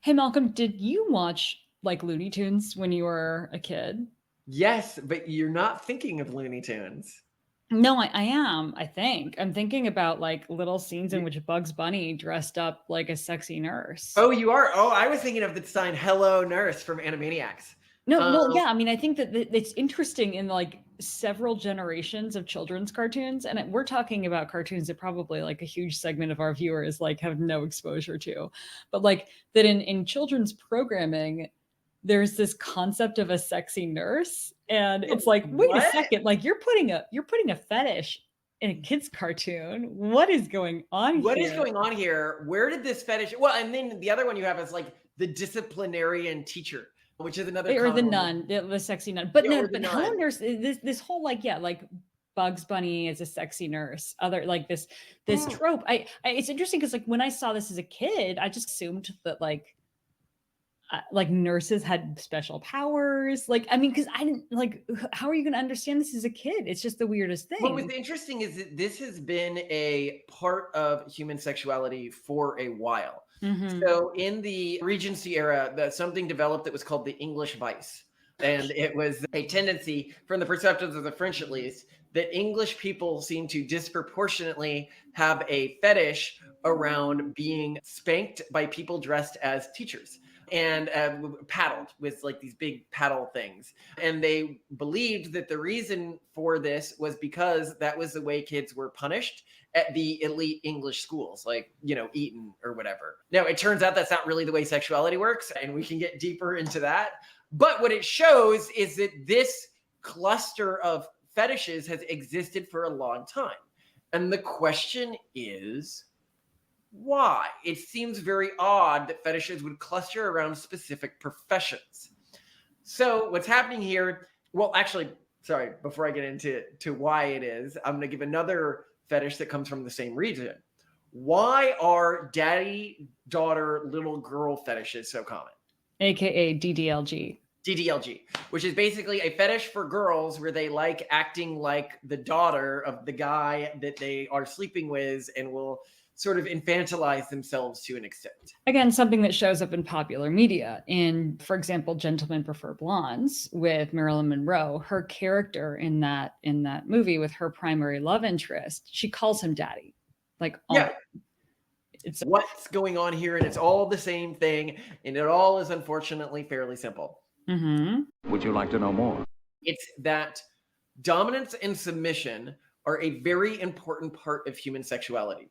Hey Malcolm, did you watch like Looney Tunes when you were a kid? Yes, but you're not thinking of Looney Tunes. No, I am, I think. I'm thinking about like little scenes in You which Bugs Bunny dressed up like a sexy nurse. Oh, you are? Oh, I was thinking of the sign "Hello Nurse" from Animaniacs. No, Um, well, yeah, I mean, I think that it's interesting in like several generations of children's cartoons, and we're talking about cartoons that probably like a huge segment of our viewers like have no exposure to, but like that in children's programming, there's this concept of a sexy nurse, and it's like, wait a what? second, like you're putting a fetish in a kid's cartoon. What is going on What is here? going on here? Where did this fetish well, and then the other one you have is, like, the disciplinarian teacher, which is another Or the common one. nun, the sexy nun. But Yeah, no, or the but Hello nun. Nurse, this whole like, yeah, like Bugs Bunny is a sexy nurse. Other like this Mm, trope. I it's interesting because like when I saw this as a kid, I just assumed that like nurses had special powers. Like, I mean, because I didn't like how are you gonna understand this as a kid? It's just the weirdest what was thing. interesting is that this has been a part of human sexuality for a while. Hmm. So in the Regency era, something developed that was called the English vice. And it was a tendency, from the perspectives of the French at least, that English people seem to disproportionately have a fetish around being spanked by people dressed as teachers and paddled with like these big paddle things. And they believed that the reason for this was because that was the way kids were punished at the elite English schools, like, Eton or whatever. Now, it turns out that's not really the way sexuality works, and we can get deeper into that. But what it shows is that this cluster of fetishes has existed for a long time. And the question is, why? It seems very odd that fetishes would cluster around specific professions. So, what's happening here? Well, actually, sorry, before I get into why it is, I'm going to give another fetish that comes from the same region. Why are daddy, daughter, little girl fetishes so common? AKA DDLG. DDLG, which is basically a fetish for girls where they like acting like the daughter of the guy that they are sleeping with and will sort of infantilize themselves to an extent. Again, something that shows up in popular media. In, for example, Gentlemen Prefer Blondes with Marilyn Monroe, her character in that movie with her primary love interest, she calls him daddy. Like all Yeah, the it's what's going on here? And it's all the same thing. And it all is unfortunately fairly simple. mm-hmm, Would you like to know more? It's that dominance and submission are a very important part of human sexuality.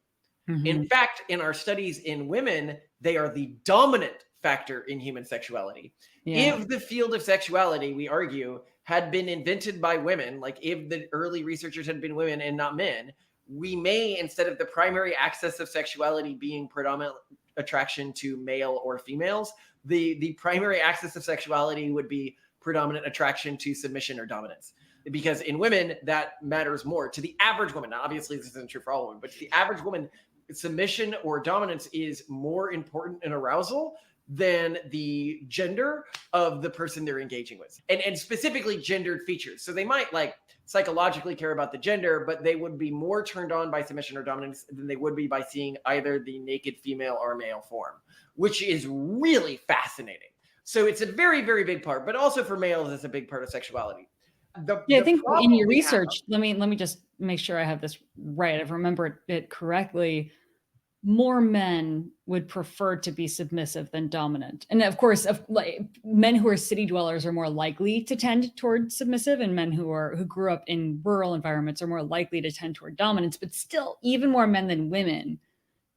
In mm-hmm. fact, in our studies in women, they are the dominant factor in human sexuality. Yeah. If the field of sexuality, we argue, had been invented by women, like if the early researchers had been women and not men, we may, instead of the primary axis of sexuality being predominant attraction to male or females, the primary axis of sexuality would be predominant attraction to submission or dominance. Because in women, that matters more to the average woman. Now, obviously, this isn't true for all women, but to the average woman, submission or dominance is more important in arousal than the gender of the person they're engaging with, and specifically gendered features. So they might like psychologically care about the gender, but they would be more turned on by submission or dominance than they would be by seeing either the naked female or male form, which is really fascinating. So it's a very, very big part, but also for males, it's a big part of sexuality. The Yeah, I the think in problem your we have. research, let me just make sure I have this right. I remember it correctly. More men would prefer to be submissive than dominant. And of course, like men who are city dwellers are more likely to tend toward submissive, and men who grew up in rural environments are more likely to tend toward dominance. But still, even more men than women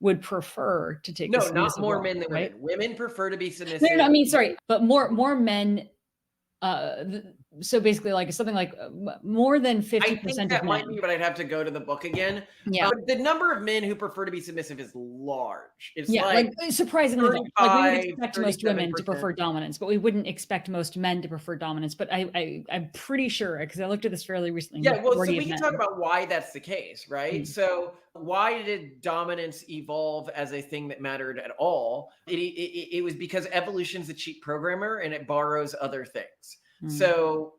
would prefer to take the No, not submissive more role, men than right? women. Women prefer to be No, no, submissive. no, I mean, sorry, but more men. So basically, like something like more than I fifty think percent of that might be, men. but I'd have to go to the book again. Yeah, But the number of men who prefer to be submissive is large. It's yeah, like like surprisingly large. Like we would 35, expect most women to 37%. prefer dominance, but we wouldn't expect most men to prefer dominance. But I'm pretty sure because I looked at this fairly recently. Yeah, well, so Majority we of can talk men. about why that's the case, right? Mm, So, why did dominance evolve as a thing that mattered at all? It was because evolution's a cheap programmer and it borrows other things. mm, So,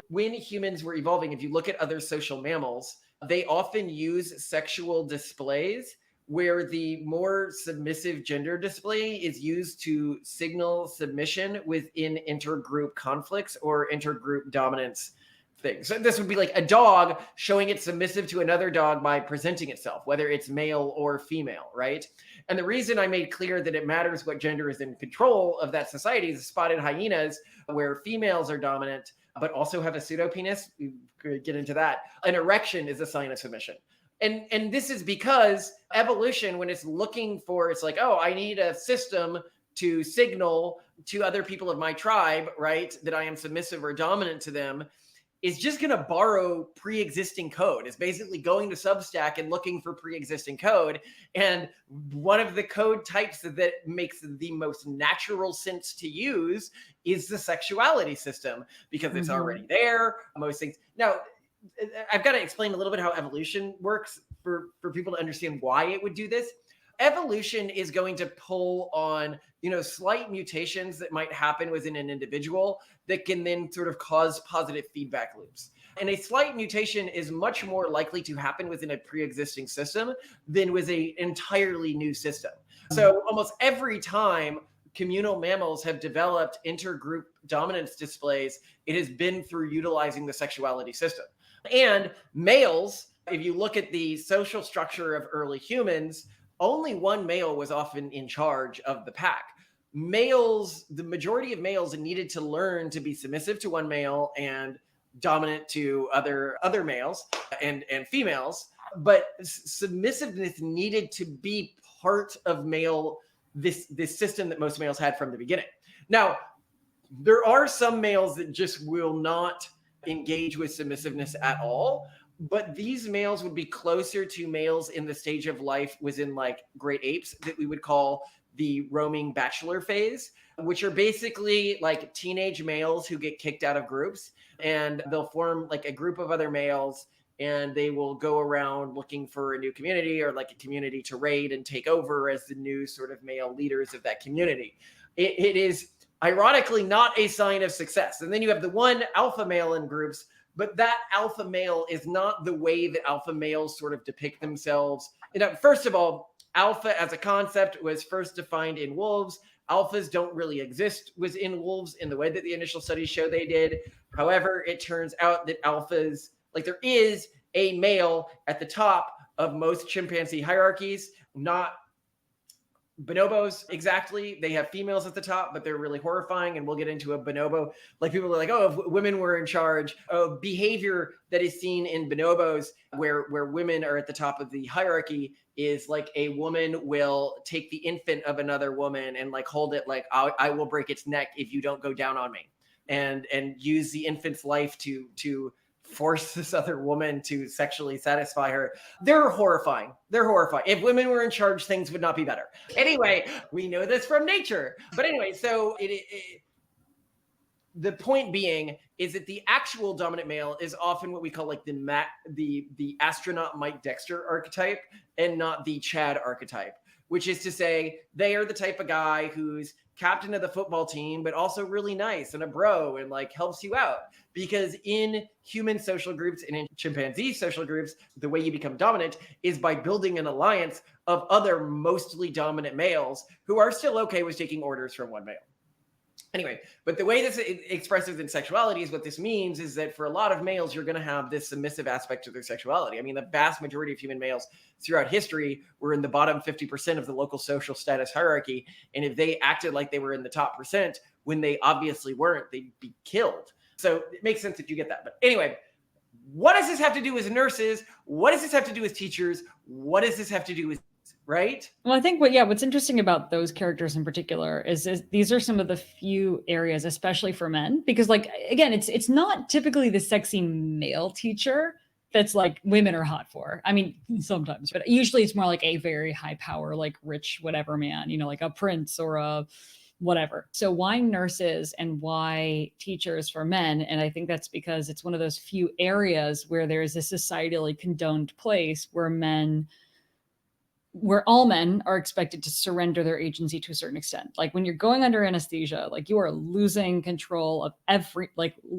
when humans were evolving, if you look at other social mammals, they often use sexual displays where the more submissive gender display is used to signal submission within intergroup conflicts or intergroup dominance things. So this would be like a dog showing it's submissive to another dog by presenting itself, whether it's male or female, right? And the reason I made clear that it matters what gender is in control of that society is spotted hyenas, where females are dominant, but also have a pseudopenis. We could get into that. An erection is a sign of submission. And this is because evolution, when it's looking for, it's like, oh, I need a system to signal to other people of my tribe, right, that I am submissive or dominant to them, is just going to borrow pre-existing code. It's basically going to Substack and looking for pre-existing code. And one of the code types that makes the most natural sense to use is the sexuality system, because it's already there. Most things. Now, I've got to explain a little bit how evolution works for people to understand why it would do this. Evolution is going to pull on, slight mutations that might happen within an individual that can then sort of cause positive feedback loops. And a slight mutation is much more likely to happen within a pre-existing system than with an entirely new system. So almost every time communal mammals have developed intergroup dominance displays, it has been through utilizing the sexuality system. And males, if you look at the social structure of early humans, only one male was often in charge of the pack. Males, the majority of males needed to learn to be submissive to one male and dominant to other males and females, but submissiveness needed to be part of this system that most males had from the beginning. Now, there are some males that just will not engage with submissiveness at all, but these males would be closer to males in the stage of life within like great apes that we would call the roaming bachelor phase, which are basically like teenage males who get kicked out of groups, and they'll form like a group of other males, and they will go around looking for a new community or like a community to raid and take over as the new sort of male leaders of that community. It is ironically not a sign of success. And then you have the one alpha male in groups, but that alpha male is not the way that alpha males sort of depict themselves. First of all, alpha as a concept was first defined in wolves. Alphas don't really exist within wolves in the way that the initial studies show they did. However, it turns out that alphas, like there is a male at the top of most chimpanzee hierarchies, not bonobos exactly. They have females at the top, but they're really horrifying. And we'll get into a bonobo. Like people are like, oh, if women were in charge of behavior that is seen in bonobos where women are at the top of the hierarchy is like a woman will take the infant of another woman and like hold it like, I will break its neck if you don't go down on me, and use the infant's life to force this other woman to sexually satisfy her. They're horrifying. If women were in charge, things would not be better. Anyway, we know this from nature. But anyway, so the point being is that the actual dominant male is often what we call like the astronaut Mike Dexter archetype, and not the Chad archetype, which is to say they are the type of guy who's captain of the football team, but also really nice and a bro and like helps you out. Because in human social groups and in chimpanzee social groups, the way you become dominant is by building an alliance of other mostly dominant males who are still okay with taking orders from one male. Anyway, but the way this expresses in sexuality is what this means is that for a lot of males, you're going to have this submissive aspect to their sexuality. I mean, the vast majority of human males throughout history were in the bottom 50% of the local social status hierarchy. And if they acted like they were in the top percent when they obviously weren't, they'd be killed. So it makes sense that you get that. But anyway, what does this have to do with nurses? What does this have to do with teachers? What does this have to do with right? Well, I think what's interesting about those characters in particular is these are some of the few areas, especially for men, because like, again, it's not typically the sexy male teacher that's like women are hot for. I mean, sometimes, but usually it's more like a very high power, like rich, whatever man, like a prince or a whatever. So why nurses and why teachers for men? And I think that's because it's one of those few areas where there is a societally condoned place where men where all men are expected to surrender their agency to a certain extent. Like when you're going under anesthesia, like you are losing control of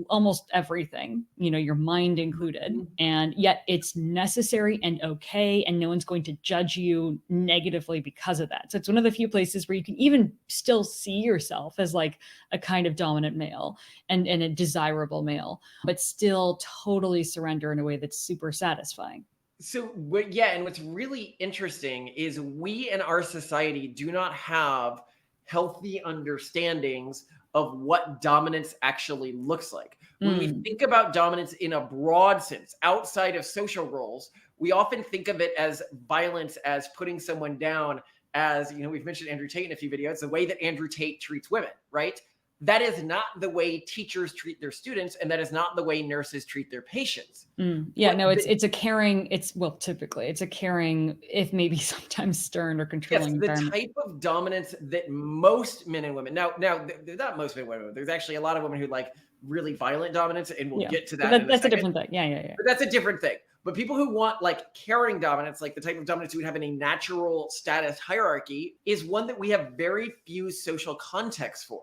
almost everything, your mind included. And yet it's necessary and okay. And no one's going to judge you negatively because of that. So it's one of the few places where you can even still see yourself as like a kind of dominant male and a desirable male, but still totally surrender in a way that's super satisfying. So, and what's really interesting is we in our society do not have healthy understandings of what dominance actually looks like. When we think about dominance in a broad sense, outside of social roles, we often think of it as violence, as putting someone down, as, we've mentioned Andrew Tate in a few videos, the way that Andrew Tate treats women, right? That is not the way teachers treat their students, and that is not the way nurses treat their patients. Yeah, no, it's a caring, typically it's a caring, if maybe sometimes stern or controlling environment. The type of dominance that most men and women, now not most men and women, there's actually a lot of women who like really violent dominance, and we'll get to that. That's a different thing. Yeah. But that's a different thing. But people who want like caring dominance, like the type of dominance you would have in a natural status hierarchy, is one that we have very few social contexts for.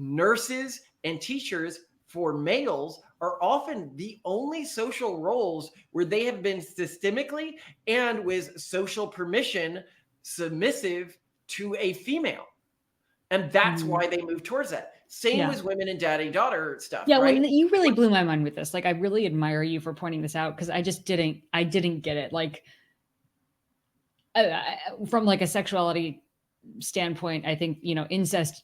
Nurses and teachers for males are often the only social roles where they have been systemically and with social permission submissive to a female. And that's why they move towards that. Same with women and daddy-daughter stuff. Yeah, right? well, you really blew my mind with this. Like, I really admire you for pointing this out, because I didn't get it. Like, from like a sexuality standpoint, I think, incest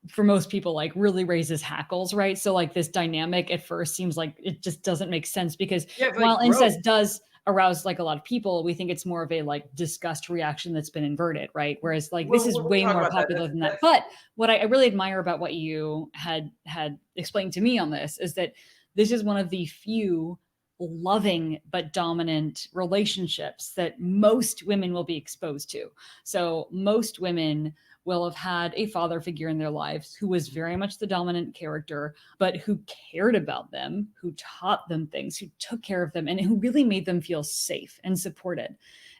for most people like really raises hackles, right? So like this dynamic at first seems like it just doesn't make sense, because while incest does arouse like a lot of people, we think it's more of a like disgust reaction that's been inverted, right? Whereas like this is way more popular than that. But what I really admire about what you had explained to me on this is that this is one of the few loving but dominant relationships that most women will be exposed to. So most women will have had a father figure in their lives who was very much the dominant character, but who cared about them, who taught them things, who took care of them, and who really made them feel safe and supported.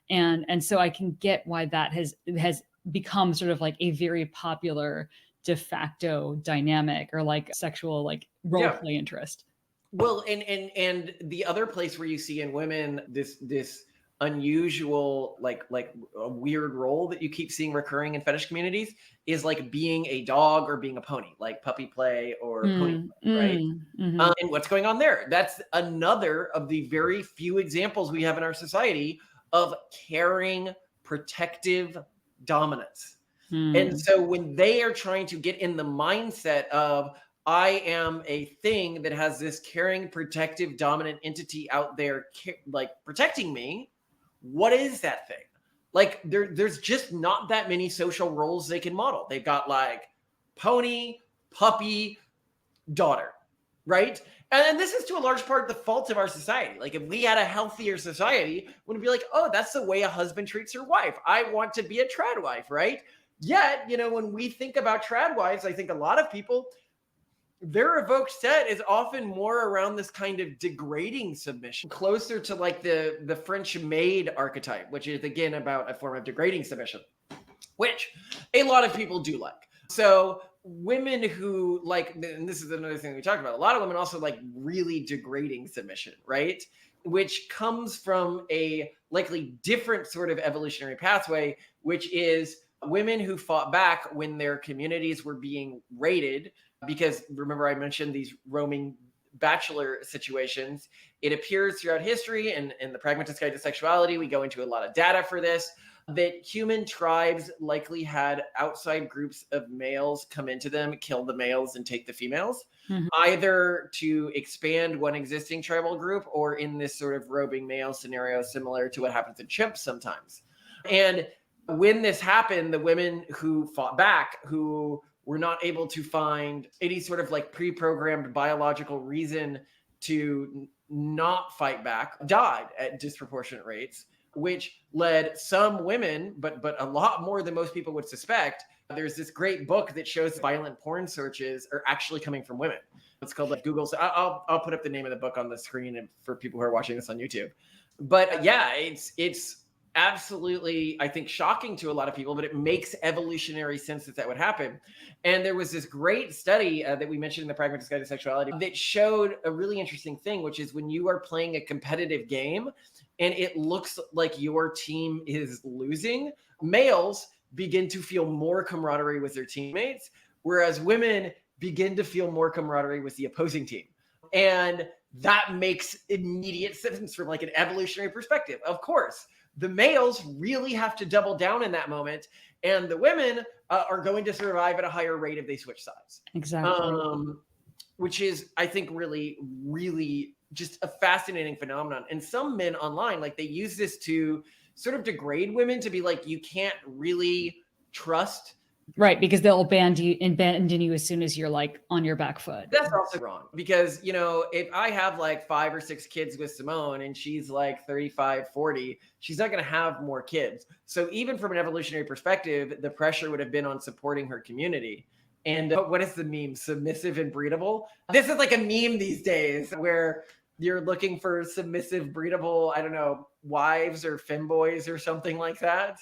And so I can get why that has become sort of like a very popular de facto dynamic, or like sexual like role play interest. Well, and the other place where you see in women this unusual, like a weird role that you keep seeing recurring in fetish communities is like being a dog or being a pony, like puppy play or pony play, right? And what's going on there? That's another of the very few examples we have in our society of caring, protective dominance. And so when they are trying to get in the mindset of, I am a thing that has this caring, protective, dominant entity out there, like protecting me, what is that thing? Like there's just not that many social roles they can model. They've got like pony, puppy, daughter, right? And this is to a large part the fault of our society. Like if we had a healthier society, would be like, oh, that's the way a husband treats her wife. I want to be a trad wife, right? Yet, when we think about trad wives, I think a lot of people, their evoked set is often more around this kind of degrading submission, closer to like the French maid archetype, which is again about a form of degrading submission, which a lot of people do like. So women who like, and this is another thing we talked about, a lot of women also like really degrading submission, right? Which comes from a likely different sort of evolutionary pathway, which is women who fought back when their communities were being raided. Because remember, I mentioned these roaming bachelor situations. It appears throughout history, and in the Pragmatist Guide to Sexuality, we go into a lot of data for this, that human tribes likely had outside groups of males come into them, kill the males, and take the females, either to expand one existing tribal group, or in this sort of roving male scenario, similar to what happens in chimps sometimes. And when this happened, the women who fought back, who were not able to find any sort of like pre-programmed biological reason to not fight back, died at disproportionate rates, which led some women, but a lot more than most people would suspect. There's this great book that shows violent porn searches are actually coming from women. It's called like Google's. I'll put up the name of the book on the screen for people who are watching this on YouTube. But yeah, it's absolutely, I think, shocking to a lot of people, but it makes evolutionary sense that that would happen. And there was this great study that we mentioned in the Pragmatic Guide to Sexuality that showed a really interesting thing, which is when you are playing a competitive game and it looks like your team is losing, males begin to feel more camaraderie with their teammates, whereas women begin to feel more camaraderie with the opposing team. And that makes immediate sense from like an evolutionary perspective. Of course, the males really have to double down in that moment, and the women are going to survive at a higher rate if they switch sides. Exactly. Which is, I think, really, really just a fascinating phenomenon. And some men online, like, they use this to sort of degrade women, to be like, you can't really trust. Right, because they'll abandon you as soon as you're like on your back foot. That's also wrong, because, you know, if I have like 5 or 6 kids with Simone and she's like 35, 40, she's not going to have more kids. So even from an evolutionary perspective, the pressure would have been on supporting her community. And what is the meme? Submissive and breedable. This is like a meme these days where you're looking for submissive, breedable, I don't know, wives or femboys or something like that.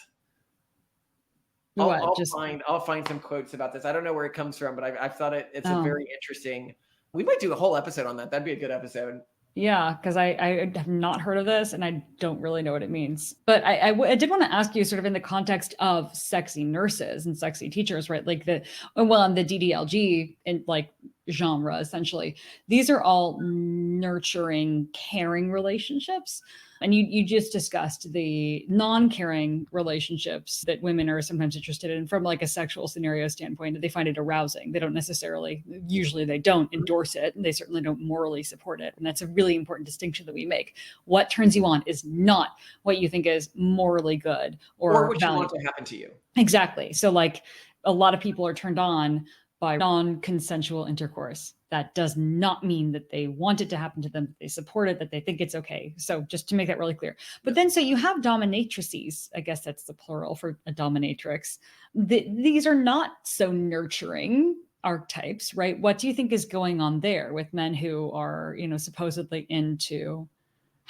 I'll find some quotes about this. I don't know where it comes from, but I've thought it's a very interesting. We might do a whole episode on that. That'd be a good episode. Yeah, because I have not heard of this and I don't really know what it means. But I did want to ask you, sort of in the context of sexy nurses and sexy teachers, right? Like in the DDLG and like genre, essentially, these are all nurturing, caring relationships. And you just discussed the non-caring relationships that women are sometimes interested in from like a sexual scenario standpoint. They find it arousing. They don't necessarily, usually they don't endorse it, and they certainly don't morally support it. And that's a really important distinction that we make. What turns you on is not what you think is morally good or what you want to happen to you. Exactly. So like a lot of people are turned on by non-consensual intercourse. That does not mean that they want it to happen to them, that they support it, that they think it's okay. So just to make that really clear. But then, so you have dominatrices, I guess that's the plural for a dominatrix. These are not so nurturing archetypes, right? What do you think is going on there with men who are, supposedly into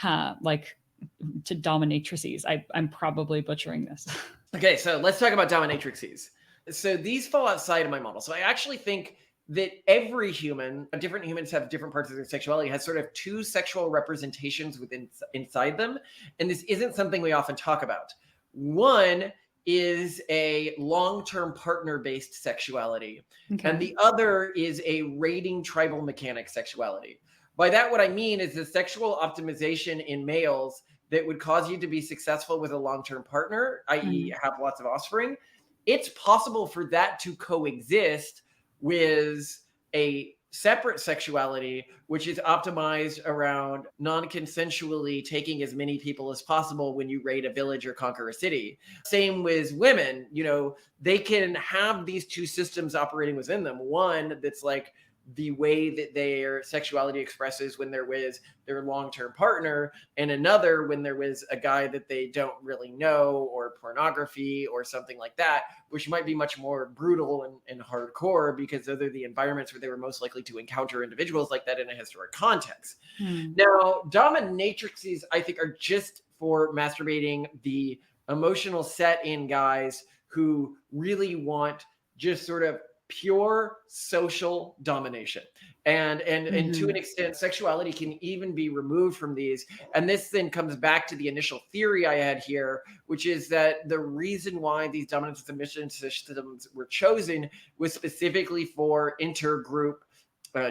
to dominatrices? I'm probably butchering this. Okay, so let's talk about dominatrices. So these fall outside of my model. So I actually think that every human, different humans have different parts of their sexuality, has sort of 2 sexual representations inside them. And this isn't something we often talk about. One is a long-term partner-based sexuality. Okay. And the other is a raiding tribal mechanic sexuality. By that, what I mean is the sexual optimization in males that would cause you to be successful with a long-term partner, i.e. have lots of offspring. It's possible for that to coexist with a separate sexuality, which is optimized around non-consensually taking as many people as possible when you raid a village or conquer a city. Same with women, they can have these 2 systems operating within them. One that's like the way that their sexuality expresses when they're with their long-term partner, and another when they're with a guy that they don't really know, or pornography or something like that, which might be much more brutal and hardcore, because those are the environments where they were most likely to encounter individuals like that in a historic context. Now, dominatrices, I think, are just for masturbating the emotional set in guys who really want just sort of pure social domination. And to an extent, sexuality can even be removed from these. And this then comes back to the initial theory I had here, which is that the reason why these dominant submission systems were chosen was specifically for intergroup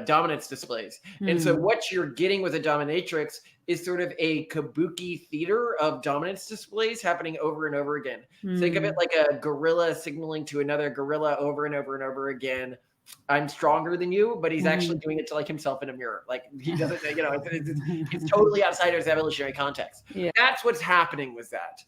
dominance displays. And so what you're getting with a dominatrix is sort of a kabuki theater of dominance displays happening over and over again. Think of it like a gorilla signaling to another gorilla over and over and over again, I'm stronger than you, but he's actually doing it to like himself in a mirror. Like he doesn't, it's totally outside of his evolutionary context. Yeah. That's what's happening with that.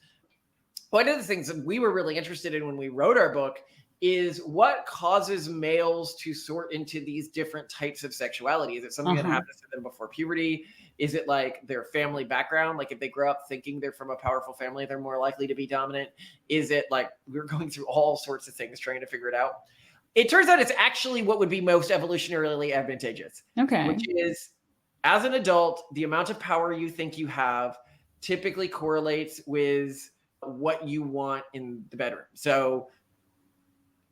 One of the things that we were really interested in when we wrote our book is what causes males to sort into these different types of sexuality. Is it something that happens to them before puberty? Is it like their family background? Like if they grow up thinking they're from a powerful family, they're more likely to be dominant? Is it like we're going through all sorts of things trying to figure it out? It turns out it's actually what would be most evolutionarily advantageous. Okay. Which is, as an adult, the amount of power you think you have typically correlates with what you want in the bedroom. So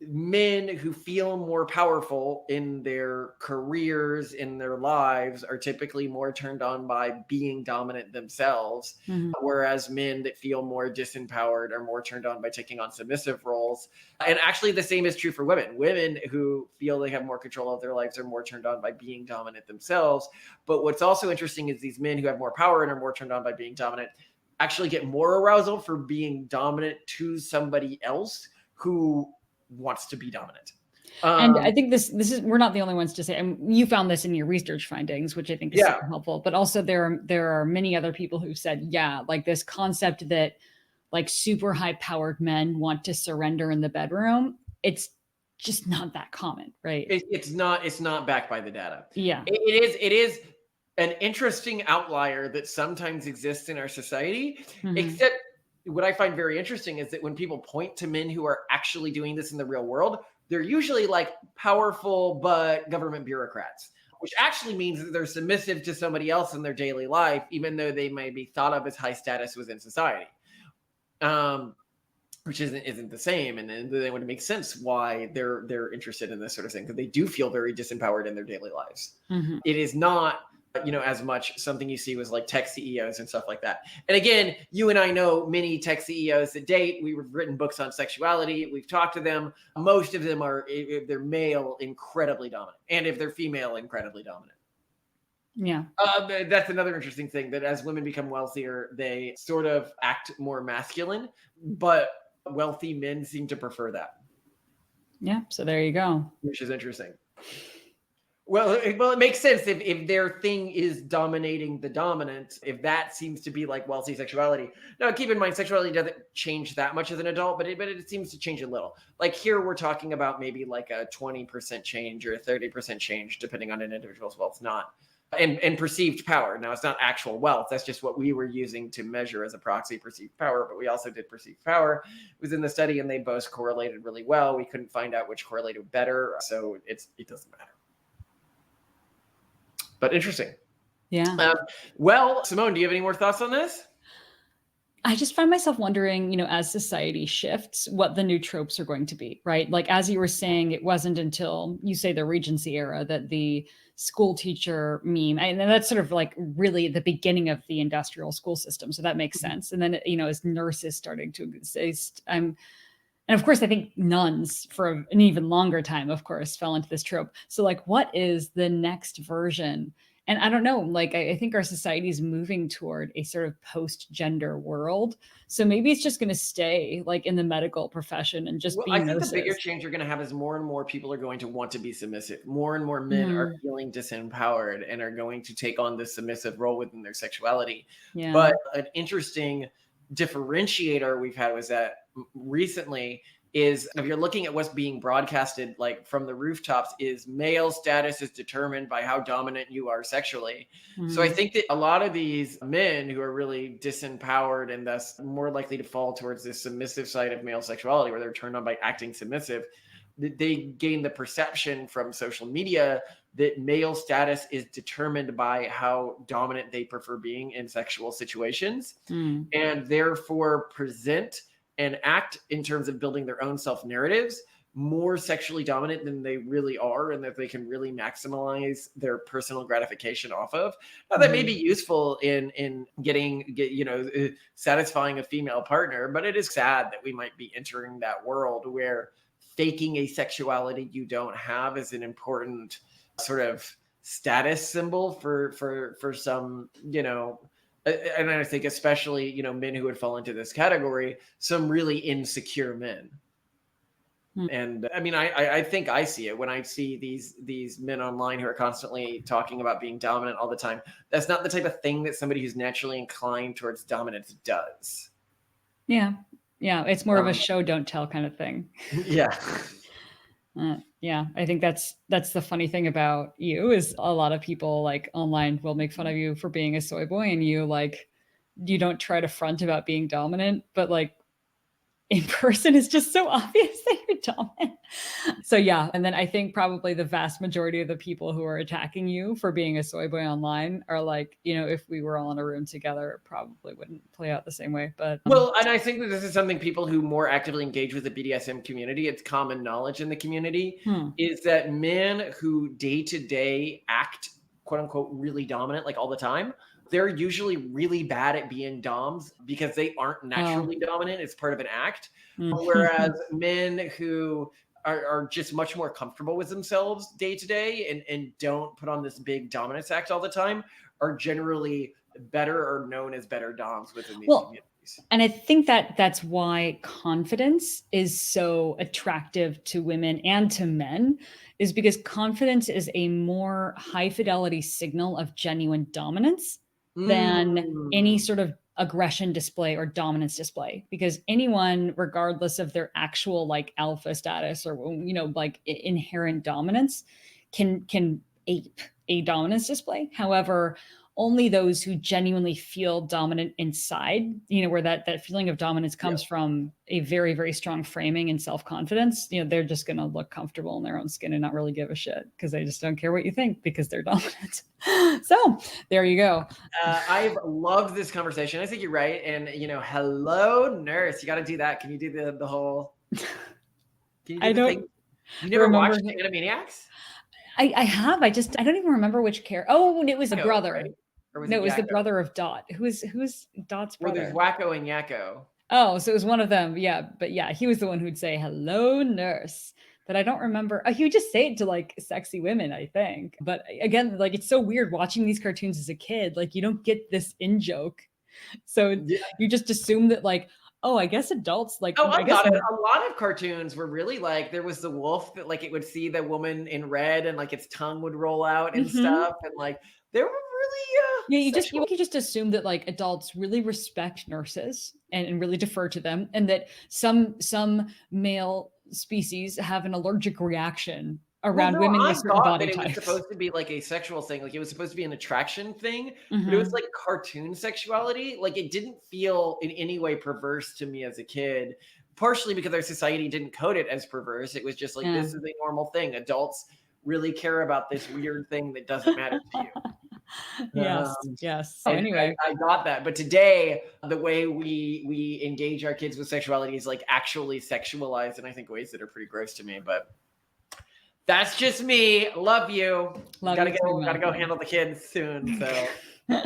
men who feel more powerful in their careers, in their lives, are typically more turned on by being dominant themselves, Mhm. whereas men that feel more disempowered are more turned on by taking on submissive roles. And actually, the same is true for women. Women who feel they have more control of their lives are more turned on by being dominant themselves. But what's also interesting is these men who have more power and are more turned on by being dominant actually get more arousal for being dominant to somebody else who wants to be dominant. And I think this is, we're not the only ones to say, and you found this in your research findings, which I think is Yeah, super helpful, but also there are many other people who said, yeah, like this concept that like super high powered men want to surrender in the bedroom, it's just not that common, right? it's not backed by the data. Yeah. It is an interesting outlier that sometimes exists in our society. Mhm. Except what I find very interesting is that when people point to men who are actually doing this in the real world, they're usually like powerful but government bureaucrats, which actually means that they're submissive to somebody else in their daily life, even though they may be thought of as high status within society. Um, which isn't the same, and then it would make sense why they're interested in this sort of thing, because they do feel very disempowered in their daily lives. Mhm. It is not, as much something you see with like tech CEOs and stuff like that. And again, you and I know many tech CEOs that date. We've written books on sexuality. We've talked to them. Most of them are, if they're male, incredibly dominant, and if they're female, incredibly dominant. Yeah. That's another interesting thing, that as women become wealthier, they sort of act more masculine, but wealthy men seem to prefer that, Yeah. So there you go. which is interesting. Well, it makes sense if their thing is dominating the dominant, if that seems to be like wealthy sexuality. Now, keep in mind, sexuality doesn't change that much as an adult, but it seems to change a little. Like here, we're talking about maybe like a 20% change or a 30% change, depending on an individual's wealth, not and perceived power. Now, it's not actual wealth. That's just what we were using to measure as a proxy perceived power. But we also did perceived power within the study, and they both correlated really well. We couldn't find out which correlated better, so it doesn't matter. But interesting. Yeah. Well, Simone, do you have any more thoughts on this? I just find myself wondering, as society shifts, what the new tropes are going to be, right? Like, as you were saying, it wasn't until you say the Regency era that the school teacher meme, and that's sort of like really the beginning of the industrial school system. So that makes sense. And then, as nurses starting to exist, and of course, I think nuns for an even longer time, of course, fell into this trope. So, like, what is the next version? And I don't know, like, I think our society is moving toward a sort of post-gender world. So maybe it's just going to stay like in the medical profession and just Well, be I think the bigger nurses. change you're going to have is more and more people are going to want to be submissive. More and more men are Mhm. feeling disempowered and are going to take on this submissive role within their sexuality. Yeah. But an interesting differentiator we've had was that recently is, if you're looking at what's being broadcasted like from the rooftops, is male status is determined by how dominant you are sexually. So I Mhm. think that a lot of these men who are really disempowered and thus more likely to fall towards this submissive side of male sexuality, where they're turned on by acting submissive, they gain the perception from social media that male status is determined by how dominant they prefer being in sexual situations, Mm. and therefore present and act in terms of building their own self narratives more sexually dominant than they really are, and that they can really maximize their personal gratification off of. Now, that may be Mhm. useful in satisfying a female partner, but it is sad that we might be entering that world where faking a sexuality you don't have is an important sort of status symbol for some, and I think especially, men who would fall into this category, some really insecure men. Mm. And I mean, I think I see it when I see these men online who are constantly talking about being dominant all the time. That's not the type of thing that somebody who's naturally inclined towards dominance does. Yeah. Yeah. It's more of a Um, show don't tell kind of thing. yeah. Yeah, I think that's the funny thing about you is a lot of people like online will make fun of you for being a soy boy, and you don't try to front about being dominant, but like in person it's just so obvious that dominant. So yeah, and then I think probably the vast majority of the people who are attacking you for being a soy boy online are like, if we were all in a room together, it probably wouldn't play out the same way. But well, and I think that this is something people who more actively engage with the BDSM community, it's common knowledge in the community, is that men who day to day act quote unquote really dominant, like all the time, they're usually really bad at being doms because they aren't naturally dominant. It's part of an act. Whereas men who are just much more comfortable with themselves day to day and don't put on this big dominance act all the time are generally better or known as better doms within these communities. And I think that that's why confidence is so attractive to women and to men, is because confidence is a more high fidelity signal of genuine dominance than any sort of aggression display or dominance display. Because anyone, regardless of their actual like alpha status or like inherent dominance, can ape a dominance display. However, only those who genuinely feel dominant inside, where that feeling of dominance comes from a very, very strong framing and self-confidence, they're just going to look comfortable in their own skin and not really give a shit because they just don't care what you think because they're dominant. So there you go. I've loved this conversation. I think you're right. And, hello, nurse. You got to do that. Can you do the whole... Can you do the thing? You never watched Animaniacs? I have. I don't even remember which character. Oh, it was the brother. Right? No, it was the brother of Dot. Who's Dot's brother? Well, there's Wacko and Yakko. Oh, so it was one of them. Yeah, but yeah, he was the one who'd say "Hello, nurse." But I don't remember. He would just say it to like sexy women, I think. But again, like it's so weird watching these cartoons as a kid. Like you don't get this in joke, so you just assume that like, oh, I guess adults like. Oh, I got it. A lot of cartoons were really like there was the wolf that like it would see the woman in red and like its tongue would roll out and stuff, and like there were really you just assume that like adults really respect nurses and really defer to them, and that some male species have an allergic reaction around women with certain body types. It was supposed to be like a sexual thing, like it was supposed to be an attraction thing, but it was like cartoon sexuality. Like it didn't feel in any way perverse to me as a kid, partially because our society didn't code it as perverse. It was just like this is a normal thing. Adults really care about this weird thing that doesn't matter to you. Yes. So anyway, I got that. But today, the way we engage our kids with sexuality is like actually sexualized, and I think ways that are pretty gross to me. But that's just me. Love you. Gotta go handle the kids soon. So.